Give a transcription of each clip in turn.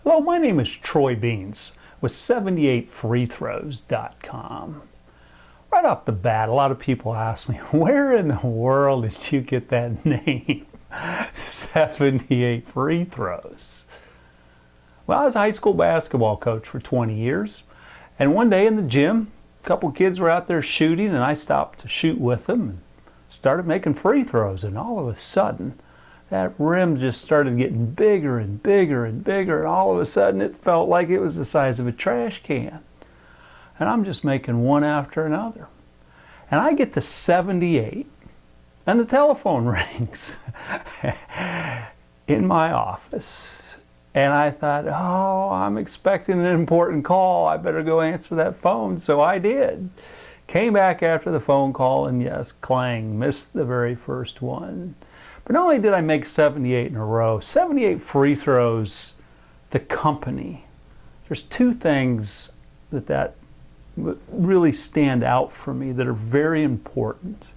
Hello, my name is Troy Beans with 78freethrows.com. Right off the bat, a lot of people ask me, where in the world did you get that name, 78 Free Throws? Well, I was a high school basketball coach for 20 years, and one day in the gym, a couple kids were out there shooting, and I stopped to shoot with them and started making free throws, and all of a sudden, that rim just started getting bigger and bigger and bigger, and all of a sudden it felt like it was the size of a trash can. And I'm just making one after another. And I get to 78, and the telephone rings in my office. And I thought, oh, I'm expecting an important call. I better go answer that phone. So I did. Came back after the phone call, and yes, clang, missed the very first one. But not only did I make 78 in a row, 78 Free Throws, the company, there's two things that really stand out for me that are very important.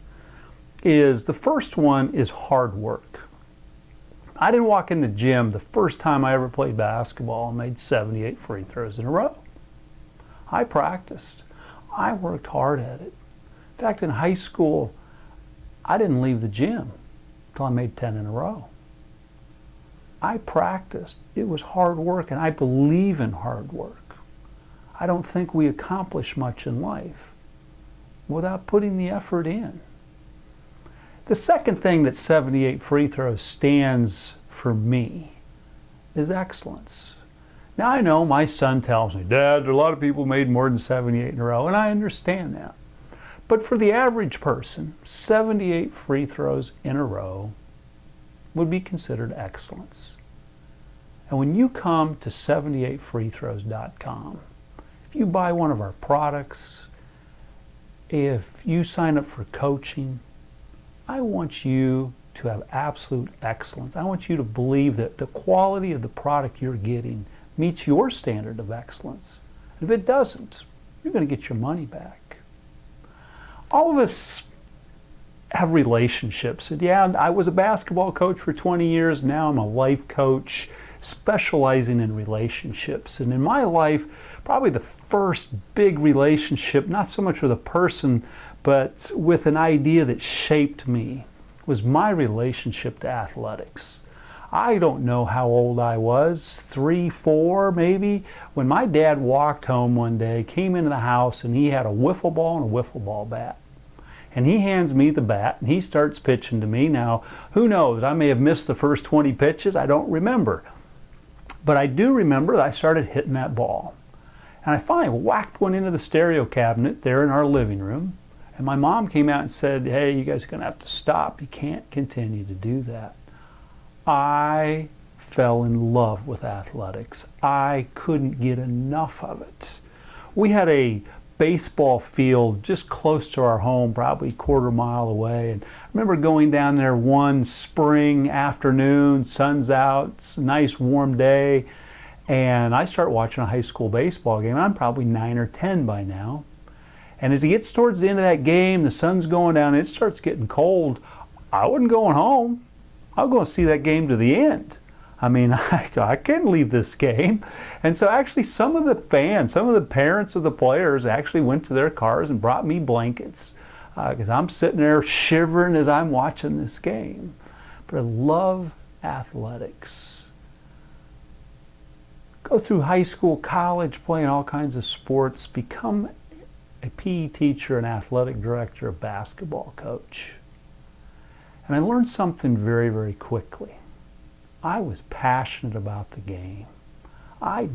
The first one is hard work. I didn't walk in the gym the first time I ever played basketball and made 78 free throws in a row. I practiced. I worked hard at it. In fact, in high school, I didn't leave the gym until I made 10 in a row. I practiced. It was hard work, and I believe in hard work. I don't think we accomplish much in life without putting the effort in. The second thing that 78 Free Throws stands for me is excellence. Now I know my son tells me, Dad, a lot of people made more than 78 in a row, and I understand that. But for the average person, 78 free throws in a row would be considered excellence. And when you come to 78freethrows.com, if you buy one of our products, if you sign up for coaching, I want you to have absolute excellence. I want you to believe that the quality of the product you're getting meets your standard of excellence. And if it doesn't, you're going to get your money back. All of us have relationships. And yeah, I was a basketball coach for 20 years. Now I'm a life coach specializing in relationships. And in my life, probably the first big relationship, not so much with a person, but with an idea that shaped me, was my relationship to athletics. I don't know how old I was, 3, 4 maybe, when my dad walked home one day, came into the house, and he had a wiffle ball and a wiffle ball bat. And he hands me the bat, and he starts pitching to me. Now, who knows, I may have missed the first 20 pitches, I don't remember. But I do remember that I started hitting that ball. And I finally whacked one into the stereo cabinet there in our living room. And my mom came out and said, hey, you guys are going to have to stop. You can't continue to do that. I fell in love with athletics. I couldn't get enough of it. We had a baseball field just close to our home, probably a quarter mile away. And I remember going down there one spring afternoon, sun's out, it's a nice warm day, and I start watching a high school baseball game. I'm probably 9 or 10 by now. And as it gets towards the end of that game, the sun's going down, and it starts getting cold. I wasn't going home. I was going to see that game to the end. I mean, I couldn't leave this game. And so actually some of the fans, some of the parents of the players actually went to their cars and brought me blankets because I'm sitting there shivering as I'm watching this game. But I love athletics. Go through high school, college, playing all kinds of sports, become a PE teacher, an athletic director, a basketball coach. And I learned something very, very quickly. I was passionate about the game. I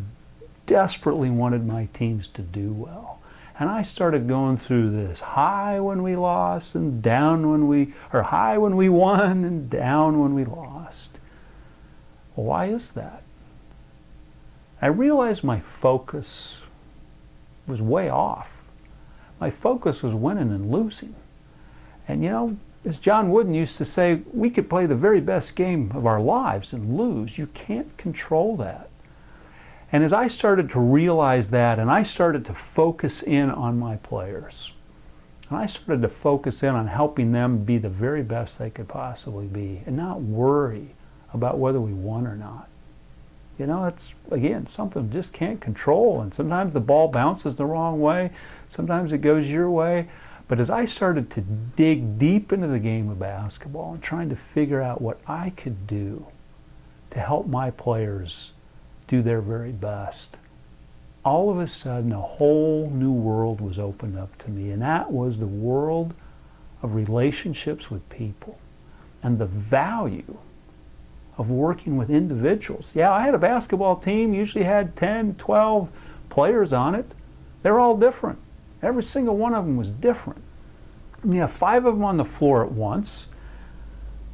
desperately wanted my teams to do well. And I started going through this high when we lost and down when high when we won and down when we lost. Well, why is that? I realized my focus was way off. My focus was winning and losing. And you know, as John Wooden used to say, we could play the very best game of our lives and lose. You can't control that. And as I started to realize that, and I started to focus in on my players, and I started to focus in on helping them be the very best they could possibly be, and not worry about whether we won or not, You know, it's, again, something just can't control. And sometimes the ball bounces the wrong way. Sometimes it goes your way. But as I started to dig deep into the game of basketball and trying to figure out what I could do to help my players do their very best, all of a sudden a whole new world was opened up to me. And that was the world of relationships with people and the value of working with individuals. Yeah, I had a basketball team, usually had 10, 12 players on it. They're all different. Every single one of them was different. You have 5 of them on the floor at once.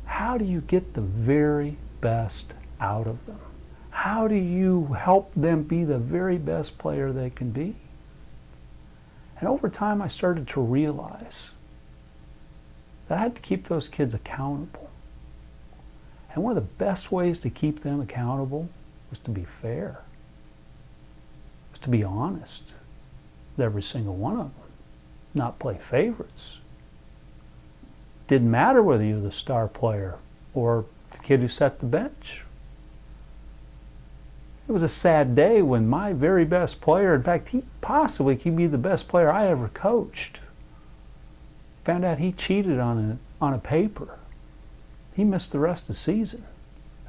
How do you get the very best out of them? How do you help them be the very best player they can be? And over time I started to realize that I had to keep those kids accountable. And one of the best ways to keep them accountable was to be fair, was to be honest with every single one of them, not play favorites. Didn't matter whether you were the star player or the kid who sat the bench. It was a sad day when my very best player, in fact, he possibly could be the best player I ever coached, found out he cheated on a paper. He missed the rest of the season.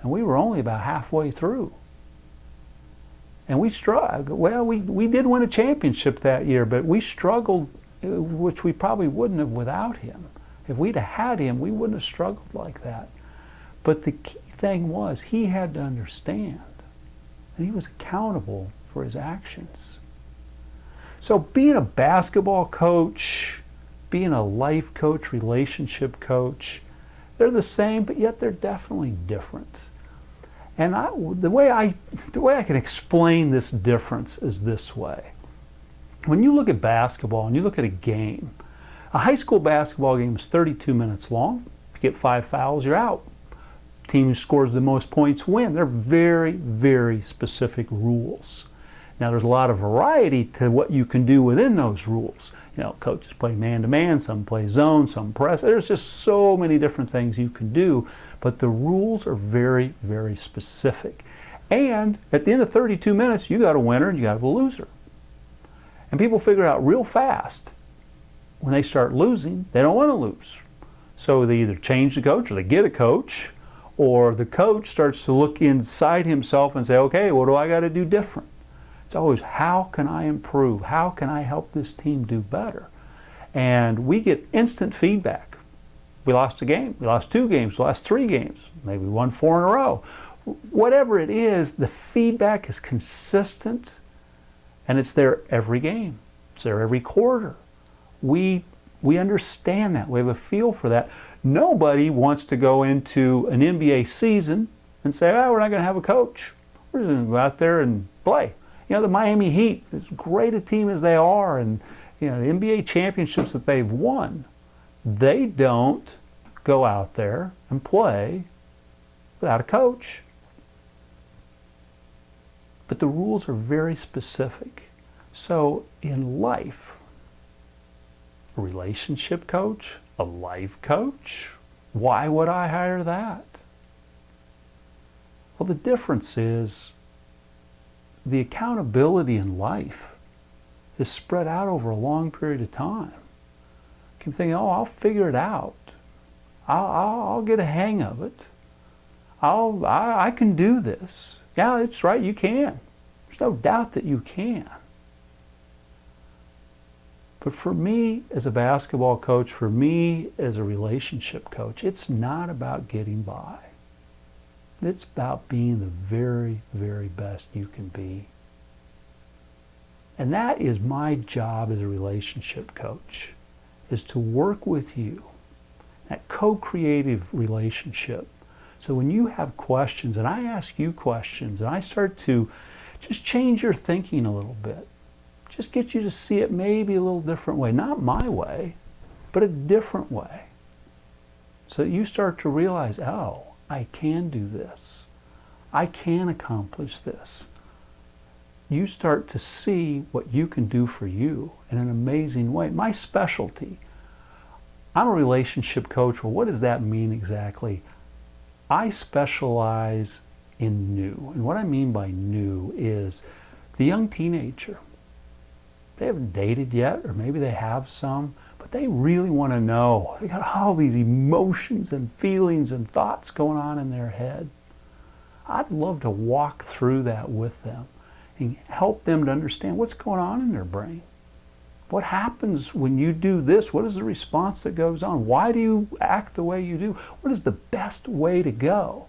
And we were only about halfway through. And we struggled. Well, we did win a championship that year, but we struggled, which we probably wouldn't have without him. If we'd have had him, we wouldn't have struggled like that. But the key thing was he had to understand that he was accountable for his actions. So being a basketball coach, being a life coach, relationship coach, they're the same, but yet they're definitely different. And the way I can explain this difference is this way. When you look at basketball and you look at a game, a high school basketball game is 32 minutes long. If you get 5 fouls, you're out. Team who scores the most points win. They're very, very specific rules. Now there's a lot of variety to what you can do within those rules. You know, coaches play man-to-man, some play zone, some press. There's just so many different things you can do, but the rules are very, very specific. And at the end of 32 minutes, you got a winner and you got a loser. And people figure out real fast when they start losing, they don't want to lose. So they either change the coach or they get a coach, or the coach starts to look inside himself and say, okay, what do I got to do different? It's always, how can I improve? How can I help this team do better? And we get instant feedback. We lost a game, we lost 2 games, we lost 3 games, maybe we won 4 in a row. Whatever it is, the feedback is consistent and it's there every game. It's there every quarter. We understand that. We have a feel for that. Nobody wants to go into an NBA season and say, oh, we're not going to have a coach. We're just going to go out there and play. You know, the Miami Heat, as great a team as they are, and you know, the NBA championships that they've won, they don't go out there and play without a coach. But the rules are very specific. So in life, a relationship coach, a life coach, why would I hire that? Well, the difference is the accountability in life is spread out over a long period of time. You can think, oh, I'll figure it out. I'll get a hang of it. I can do this. Yeah, it's right, you can. There's no doubt that you can. But for me as a basketball coach, for me as a relationship coach, it's not about getting by. It's about being the very, very best you can be. And that is my job as a relationship coach, is to work with you, that co-creative relationship. So when you have questions and I ask you questions and I start to just change your thinking a little bit, just get you to see it maybe a little different way, not my way, but a different way. So that you start to realize, oh, I can do this. I can accomplish this. You start to see what you can do for you in an amazing way. My specialty, I'm a relationship coach. Well, what does that mean exactly? I specialize in new. And what I mean by new is the young teenager. They haven't dated yet, or maybe they have some, but they really want to know. They got all these emotions and feelings and thoughts going on in their head. I'd love to walk through that with them and help them to understand what's going on in their brain. What happens when you do this? What is the response that goes on? Why do you act the way you do? What is the best way to go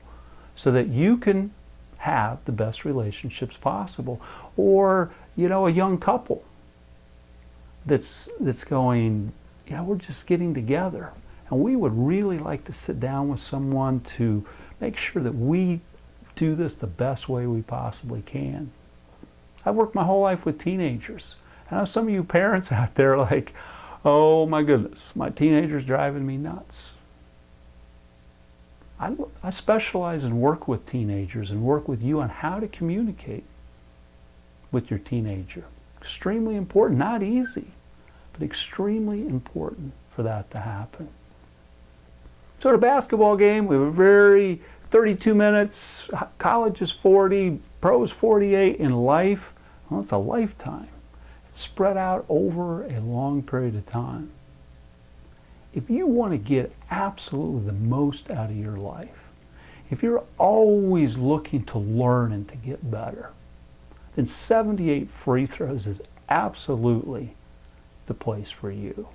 so that you can have the best relationships possible? Or, a young couple that's going, we're just getting together. And we would really like to sit down with someone to make sure that we do this the best way we possibly can. I've worked my whole life with teenagers. I know some of you parents out there are like, oh my goodness, my teenager's driving me nuts. I specialize and work with teenagers and work with you on how to communicate with your teenager. Extremely important, not easy, but extremely important for that to happen. So at a basketball game, we have a very 32 minutes, college is 40, pros 48. In life, well, it's a lifetime. It's spread out over a long period of time. If you want to get absolutely the most out of your life, if you're always looking to learn and to get better, then 78 free throws is absolutely the place for you.